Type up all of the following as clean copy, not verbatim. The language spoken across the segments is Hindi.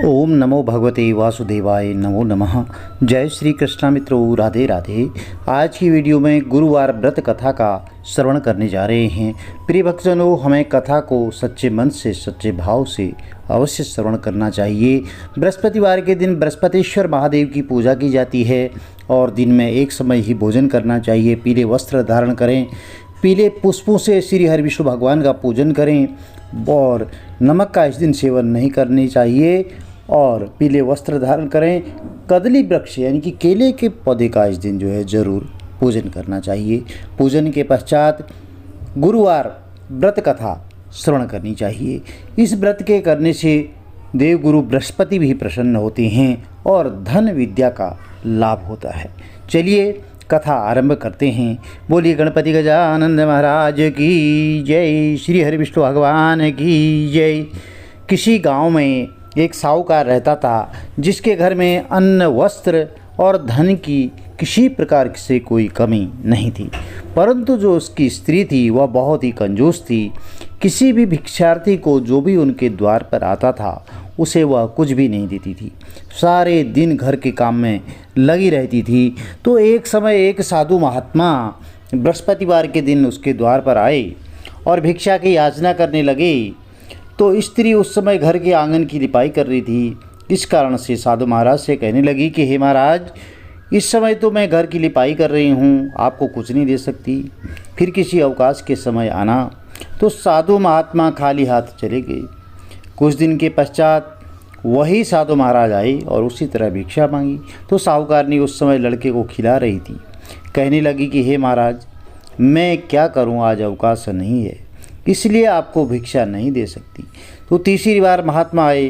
ओम नमो भगवते वासुदेवाय नमो नमः। जय श्री कृष्ण मित्रों, राधे राधे। आज की वीडियो में गुरुवार व्रत कथा का श्रवण करने जा रहे हैं। प्रिय भक्तजनों, हमें कथा को सच्चे मन से, सच्चे भाव से अवश्य श्रवण करना चाहिए। बृहस्पतिवार के दिन बृहस्पतिश्वर महादेव की पूजा की जाती है और दिन में एक समय ही भोजन करना चाहिए। पीले वस्त्र धारण करें, पीले पुष्पों से श्री हरि विष्णु भगवान का पूजन करें और नमक का इस दिन सेवन नहीं करनी चाहिए और पीले वस्त्र धारण करें। कदली वृक्ष यानी कि केले के पौधे का इस दिन ज़रूर पूजन करना चाहिए। पूजन के पश्चात गुरुवार व्रत कथा श्रवण करनी चाहिए। इस व्रत के करने से देवगुरु बृहस्पति भी प्रसन्न होते हैं और धन विद्या का लाभ होता है। चलिए कथा आरंभ करते हैं। बोलिए गणपति गजानंद महाराज की जय, श्री हरि विष्णु भगवान की जय। किसी गांव में एक साहूकार रहता था जिसके घर में अन्न, वस्त्र और धन की किसी प्रकार से कोई कमी नहीं थी, परंतु जो उसकी स्त्री थी वह बहुत ही कंजूस थी। किसी भी भिक्षार्थी को जो भी उनके द्वार पर आता था उसे वह कुछ भी नहीं देती थी, सारे दिन घर के काम में लगी रहती थी। तो एक समय एक साधु महात्मा बृहस्पतिवार के दिन उसके द्वार पर आए और भिक्षा की याचना करने लगे। तो स्त्री उस समय घर के आंगन की लिपाई कर रही थी। इस कारण से साधु महाराज से कहने लगी कि हे महाराज, इस समय तो मैं घर की लिपाई कर रही हूँ, आपको कुछ नहीं दे सकती, फिर किसी अवकाश के समय आना। तो साधु महात्मा खाली हाथ चले गए। कुछ दिन के पश्चात वही साधु महाराज आए और उसी तरह भिक्षा मांगी। तो साहूकारनी उस समय लड़के को खिला रही थी। कहने लगी कि हे महाराज, मैं क्या करूं, आज अवकाश नहीं है, इसलिए आपको भिक्षा नहीं दे सकती। तो तीसरी बार महात्मा आए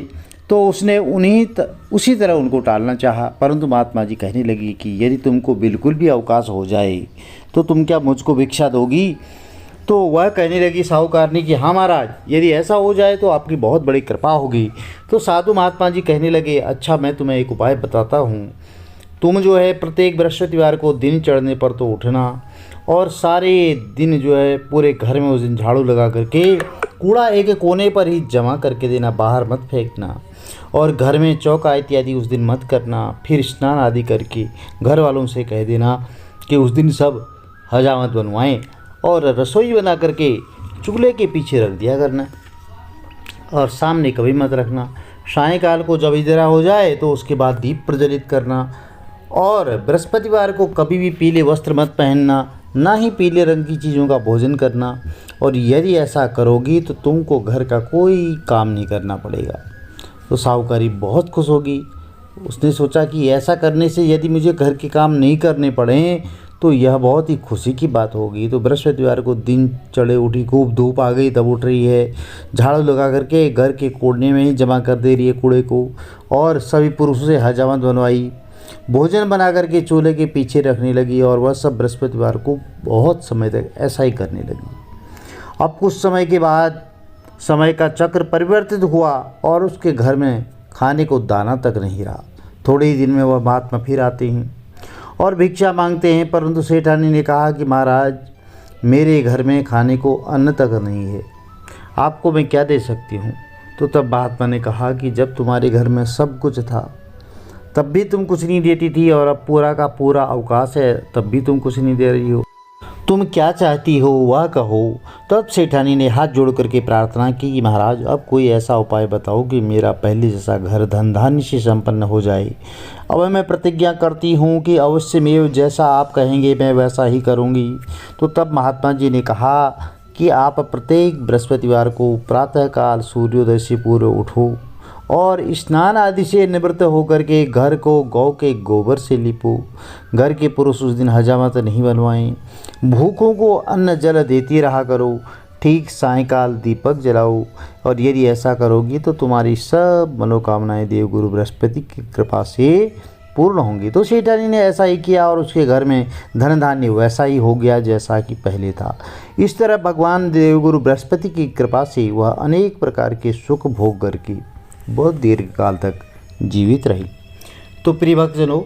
तो उसने उसी तरह उनको टालना चाहा, परंतु महात्मा जी कहने लगी कि यदि तुमको बिल्कुल भी अवकाश हो जाए तो तुम क्या मुझको भिक्षा दोगी? तो वह कहने लगी साहूकारनी कि हाँ महाराज, यदि ऐसा हो जाए तो आपकी बहुत बड़ी कृपा होगी। तो साधु महात्मा जी कहने लगे, अच्छा मैं तुम्हें एक उपाय बताता हूँ। तुम प्रत्येक बृहस्पतिवार को दिन चढ़ने पर तो उठना और सारे दिन पूरे घर में उस दिन झाड़ू लगा करके कूड़ा एक कोने पर ही जमा करके देना, बाहर मत फेंकना और घर में चौका इत्यादि उस दिन मत करना। फिर स्नान आदि करके घर वालों से कह देना कि उस दिन सब हजामत बनवाएं और रसोई बना करके चूल्हे के पीछे रख दिया करना और सामने कभी मत रखना। सायंकाल को जब इधरा हो जाए तो उसके बाद दीप प्रज्वलित करना और बृहस्पतिवार को कभी भी पीले वस्त्र मत पहनना, ना ही पीले रंग की चीज़ों का भोजन करना। और यदि ऐसा करोगी तो तुमको घर का कोई काम नहीं करना पड़ेगा। तो साहूकारी बहुत खुश होगी। उसने सोचा कि ऐसा करने से यदि मुझे घर के काम नहीं करने पड़े तो यह बहुत ही खुशी की बात होगी। तो बृहस्पतिवार को दिन चढ़े उठी, खूब धूप आ गई तब उठ रही है, झाड़ू लगा करके घर के कोने में ही जमा कर दे रही है कूड़े को और सभी पुरुषों से हजामत बनवाई, भोजन बना करके चूल्हे के पीछे रखने लगी और वह सब बृहस्पतिवार को बहुत समय तक ऐसा ही करने लगी। अब कुछ समय के बाद समय का चक्र परिवर्तित हुआ और उसके घर में खाने को दाना तक नहीं रहा। थोड़े ही दिन में वह महात्मा फिर आते हैं और भिक्षा मांगते हैं, परंतु सेठानी ने कहा कि महाराज, मेरे घर में खाने को अन्न तक नहीं है, आपको मैं क्या दे सकती हूँ? तो तब महात्मा ने कहा कि जब तुम्हारे घर में सब कुछ था तब भी तुम कुछ नहीं देती थी और अब पूरा का पूरा अवकाश है तब भी तुम कुछ नहीं दे रही हो, तुम क्या चाहती हो वह कहो। तब सेठानी ने हाथ जोड़ करके प्रार्थना की कि महाराज, अब कोई ऐसा उपाय बताओ कि मेरा पहले जैसा घर धन धान्य से संपन्न हो जाए। अब मैं प्रतिज्ञा करती हूँ कि अवश्य में जैसा आप कहेंगे मैं वैसा ही करूँगी। तो तब महात्मा जी ने कहा कि आप प्रत्येक बृहस्पतिवार को प्रातःकाल सूर्योदय से पूर्व उठो और स्नान आदि से निवृत्त होकर के घर को गौ के गोबर से लिपो। घर के पुरुष उस दिन हजामत नहीं बनवाएं। भूखों को अन्न जल देती रहा करो। ठीक सायंकाल दीपक जलाओ और यदि ऐसा करोगी तो तुम्हारी सब मनोकामनाएं देवगुरु बृहस्पति की कृपा से पूर्ण होंगी। तो सेठानी ने ऐसा ही किया और उसके घर में धन धान्य वैसा ही हो गया जैसा कि पहले था। इस तरह भगवान देवगुरु बृहस्पति की कृपा से वह अनेक प्रकार के सुख भोग करके बहुत दीर्घ काल तक जीवित रही। तो प्रिय भक्तजनों,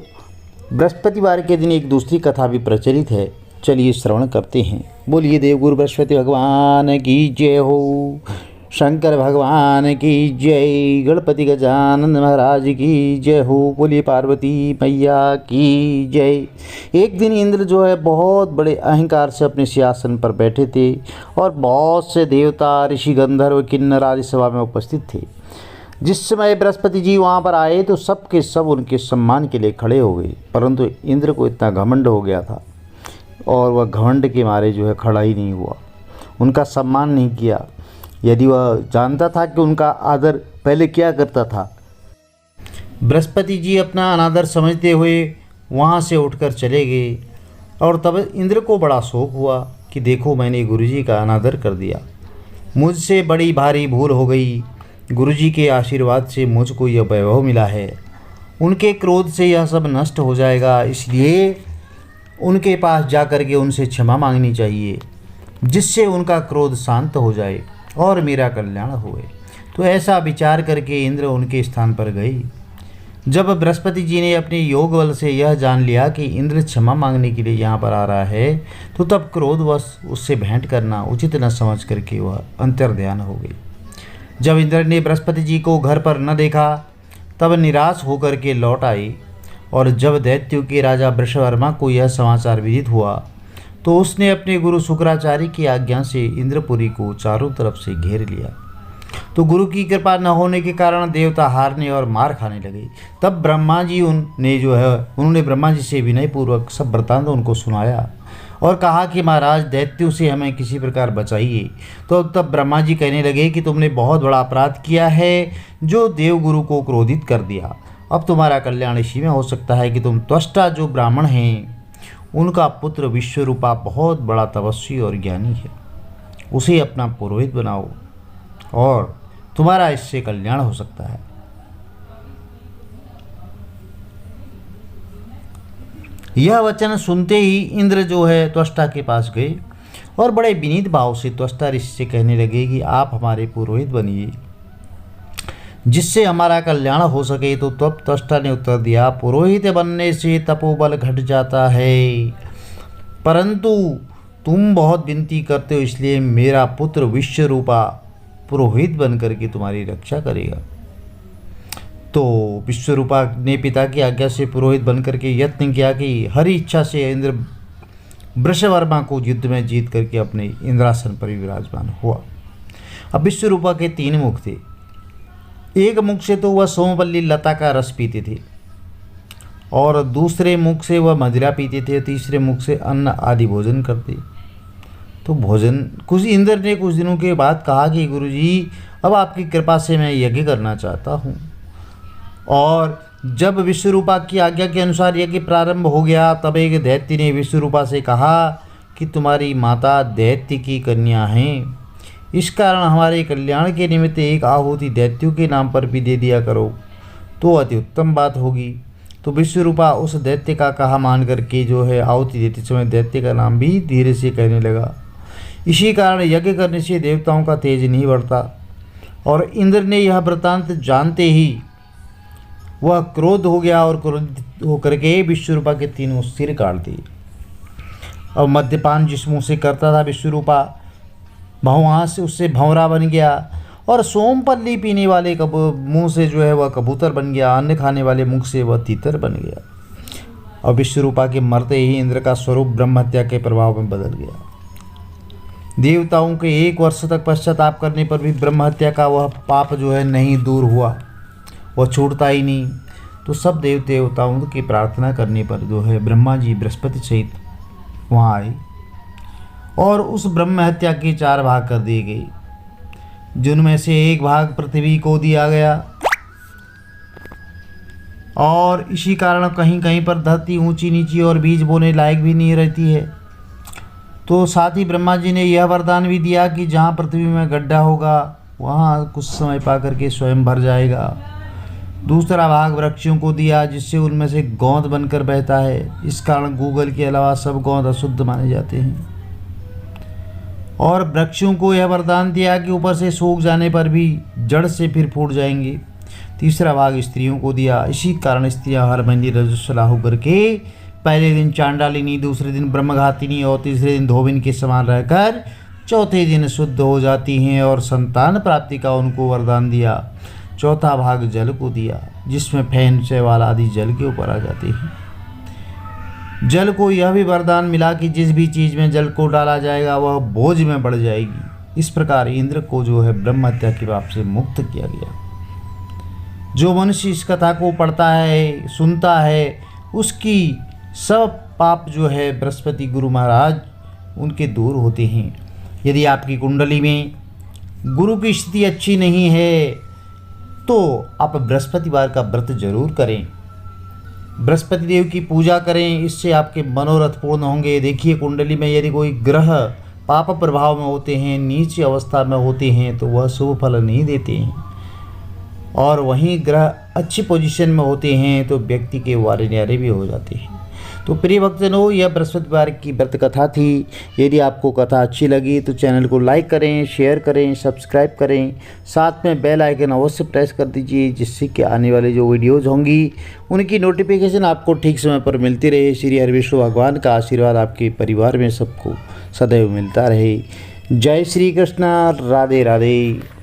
बृहस्पतिवार के दिन एक दूसरी कथा भी प्रचलित है, चलिए श्रवण करते हैं। बोलिए देवगुरु बृहस्पति भगवान की जय हो। शंकर भगवान की जय, गणपति गजानन महाराज की जय हो, बोलिए पार्वती मैया की जय। एक दिन इंद्र जो है बहुत बड़े अहंकार से अपने सिंहासन पर बैठे थे और बहुत से देवता, ऋषि, गंधर्व, किन्नर आदि सभा में उपस्थित थे। जिस समय बृहस्पति जी वहाँ पर आए तो सब के सब उनके सम्मान के लिए खड़े हो गए, परंतु इंद्र को इतना घमंड हो गया था और वह घमंड के मारे जो है खड़ा ही नहीं हुआ, उनका सम्मान नहीं किया। यदि वह जानता था कि उनका आदर पहले क्या करता था। बृहस्पति जी अपना अनादर समझते हुए वहाँ से उठकर चले गए और तब इंद्र को बड़ा शोक हुआ कि देखो मैंने गुरुजी का अनादर कर दिया, मुझसे बड़ी भारी भूल हो गई। गुरुजी के आशीर्वाद से मुझको यह वैभव मिला है, उनके क्रोध से यह सब नष्ट हो जाएगा, इसलिए उनके पास जाकर के उनसे क्षमा मांगनी चाहिए जिससे उनका क्रोध शांत हो जाए और मेरा कल्याण होए। तो ऐसा विचार करके इंद्र उनके स्थान पर गए। जब बृहस्पति जी ने अपने योग बल से यह जान लिया कि इंद्र क्षमा मांगने के लिए यहाँ पर आ रहा है, तो तब क्रोधवश उससे भेंट करना उचित न समझ करके वह अंतर्ध्यान हो गई। जब इंद्र ने बृहस्पति जी को घर पर न देखा तब निराश होकर के लौट आए और जब दैत्यों के राजा वृषवर्मा को यह समाचार विदित हुआ तो उसने अपने गुरु शुक्राचार्य की आज्ञा से इंद्रपुरी को चारों तरफ से घेर लिया। तो गुरु की कृपा न होने के कारण देवता हारने और मार खाने लगे। तब ब्रह्मा जी उन्होंने ब्रह्मा जी से विनयपूर्वक सब वृत्तांत उनको सुनाया और कहा कि महाराज दैत्यों से हमें किसी प्रकार बचाइए। तो तब ब्रह्मा जी कहने लगे कि तुमने बहुत बड़ा अपराध किया है जो देवगुरु को क्रोधित कर दिया। अब तुम्हारा कल्याण इसी में हो सकता है कि तुम त्वष्टा जो ब्राह्मण हैं उनका पुत्र विश्वरूपा बहुत बड़ा तपस्वी और ज्ञानी है, उसे अपना पुरोहित बनाओ और तुम्हारा इससे कल्याण हो सकता है। यह वचन सुनते ही इंद्र जो है त्वष्टा के पास गए और बड़े विनीत भाव से त्वष्टा ऋषि से कहने लगे कि आप हमारे पुरोहित बनिए जिससे हमारा कल्याण हो सके। तो तब त्वष्टा ने उत्तर दिया, पुरोहित बनने से तपोबल घट जाता है, परंतु तुम बहुत विनती करते हो इसलिए मेरा पुत्र विश्वरूपा पुरोहित बनकर के तुम्हारी रक्षा करेगा। तो विश्वरूपा ने पिता की आज्ञा से पुरोहित बनकर के यत्न किया कि हर इच्छा से इंद्र वृषवर्मा को युद्ध में जीत करके अपने इंद्रासन पर विराजमान हुआ। अब विश्वरूपा के 3 मुख थे। एक मुख से तो वह सोमवल्ली लता का रस पीते थे और दूसरे मुख से वह मदिरा पीते थे, तीसरे मुख से अन्न आदि भोजन करते। तो भोजन इंद्र ने कुछ दिनों के बाद कहा कि गुरुजी अब आपकी कृपा से मैं यज्ञ करना चाहता हूँ। और जब विश्वरूपा की आज्ञा के अनुसार यज्ञ प्रारंभ हो गया तब एक दैत्य ने विश्वरूपा से कहा कि तुम्हारी माता दैत्य की कन्या हैं, इस कारण हमारे कल्याण के निमित्त एक आहुति दैत्यों के नाम पर भी दे दिया करो तो अति उत्तम बात होगी। तो विश्वरूपा उस दैत्य का कहा मान करके जो है आहुति देते समय दैत्य का नाम भी धीरे से कहने लगा। इसी कारण यज्ञ करने से देवताओं का तेज नहीं बढ़ता। और इंद्र ने यह वृत्तांत जानते ही वह क्रोध हो गया और क्रोधित होकर के विश्वरूपा के 3 सिर काट दिए। और मद्यपान जिस मुँह से करता था विश्वरूपा वहाँ से उससे भंवरा बन गया और सोमपल्ली पीने वाले मुंह से जो है वह कबूतर बन गया, अन्न खाने वाले मुख से वह तीतर बन गया। और विश्वरूपा के मरते ही इंद्र का स्वरूप ब्रह्म हत्या के प्रभाव में बदल गया। देवताओं के 1 वर्ष तक पश्चाताप करने पर भी ब्रह्म हत्या का वह पाप जो है नहीं दूर हुआ, वह छूटता ही नहीं। तो सब देवताओं की प्रार्थना करने पर जो है ब्रह्मा जी बृहस्पति सहित वहाँ आए और उस ब्रह्म हत्या के 4 भाग कर दिए गए, जिनमें से 1 भाग पृथ्वी को दिया गया। और इसी कारण कहीं कहीं पर धरती ऊंची नीची और बीज बोने लायक भी नहीं रहती है। तो साथ ही ब्रह्मा जी ने यह वरदान भी दिया कि जहाँ पृथ्वी में गड्ढा होगा वहाँ कुछ समय पा करके स्वयं भर जाएगा। दूसरा भाग वृक्षों को दिया जिससे उनमें से गोंद बनकर बहता है, इस कारण गूगल के अलावा सब गोंद अशुद्ध माने जाते हैं। और वृक्षों को यह वरदान दिया कि ऊपर से सूख जाने पर भी जड़ से फिर फूट जाएंगे। तीसरा भाग स्त्रियों को दिया, इसी कारण स्त्रियां हर महीने रजस्वला होकर के पहले दिन चांडालिनी, दूसरे दिन ब्रह्मघातिनी और तीसरे दिन धोबिन के समान रहकर चौथे दिन शुद्ध हो जाती हैं और संतान प्राप्ति का उनको वरदान दिया। चौथा भाग जल को दिया, जिसमें फैन शैवाल आदि जल के ऊपर आ जाते हैं। जल को यह भी वरदान मिला कि जिस भी चीज़ में जल को डाला जाएगा वह बोझ में बढ़ जाएगी। इस प्रकार इंद्र को जो है ब्रह्म हत्या के पाप से मुक्त किया गया। जो मनुष्य इस कथा को पढ़ता है, सुनता है, उसकी सब पाप जो है बृहस्पति गुरु महाराज उनके दूर होते हैं। यदि आपकी कुंडली में गुरु की स्थिति अच्छी नहीं है तो आप बृहस्पतिवार का व्रत जरूर करें, बृहस्पति देव की पूजा करें, इससे आपके मनोरथ पूर्ण होंगे। देखिए, कुंडली में यदि कोई ग्रह पाप प्रभाव में होते हैं, नीच अवस्था में होते हैं, तो वह शुभ फल नहीं देते हैं, और वहीं ग्रह अच्छी पोजीशन में होते हैं तो व्यक्ति के वारे न्यारे भी हो जाते हैं। तो प्रिय भक्तजनों, यह बृहस्पतिवार की व्रत कथा थी। यदि आपको कथा अच्छी लगी तो चैनल को लाइक करें, शेयर करें, सब्सक्राइब करें, साथ में बेल आइकन अवश्य प्रेस कर दीजिए, जिससे कि आने वाले जो वीडियोज़ होंगी उनकी नोटिफिकेशन आपको ठीक समय पर मिलती रहे। श्री हरि विष्णु भगवान का आशीर्वाद आपके परिवार में सबको सदैव मिलता रहे। जय श्री कृष्ण। राधे राधे।